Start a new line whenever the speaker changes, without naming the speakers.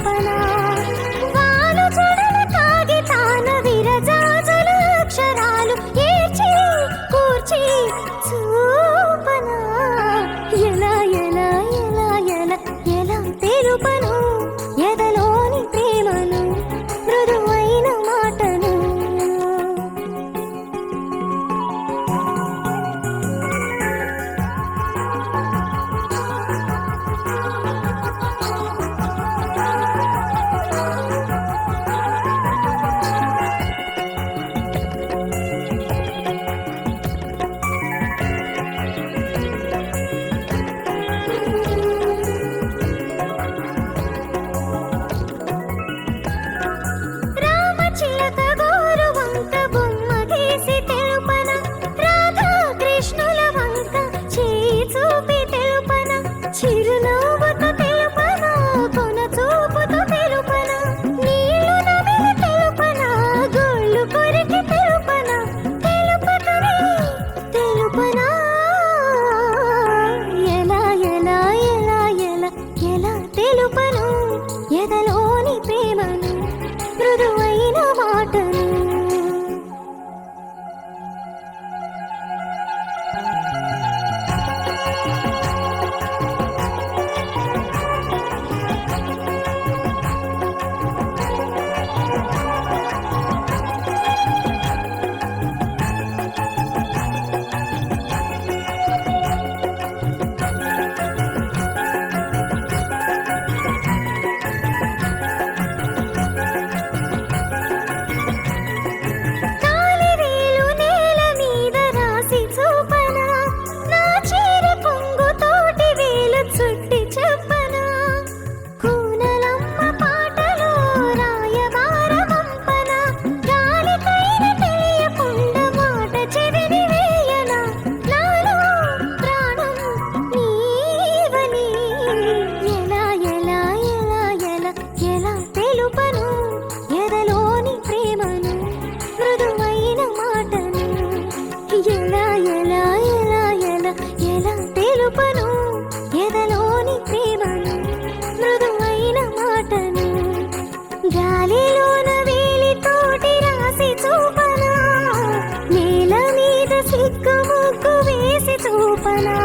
చూపనా వాలు జడల కాగితాన విరజాజుల అక్షరాలు ఏర్చి కూర్చి చూపనా ఎలా ఎలా ఎలా ఎలా ఎలా తెలుపను ఎదలోని ప్రేమను మృదువైన మాటను చిలక గోరు వంక బొమ్మ గీసి తెలుపన రాధా కృష్ణుల వంక చేయి చూపి తెలుపన చిరునవ్వుతో తెలుపన కొన చూపుతో తెలుపన నీళ్లు నమిలి తెలుపన గోళ్ళు కొరికి తెలుపన తెలుపకనే తెలుపన ఎలా ఎలా ఎలా ఎలా ఎలా తెలుపను ఎదలోని ప్రేమను మృదువైన మాటను గాలిలోన వేలితోటి రాసి చూపనా నేల మీద సిగ్గు ముగ్గు వేసి చూపనా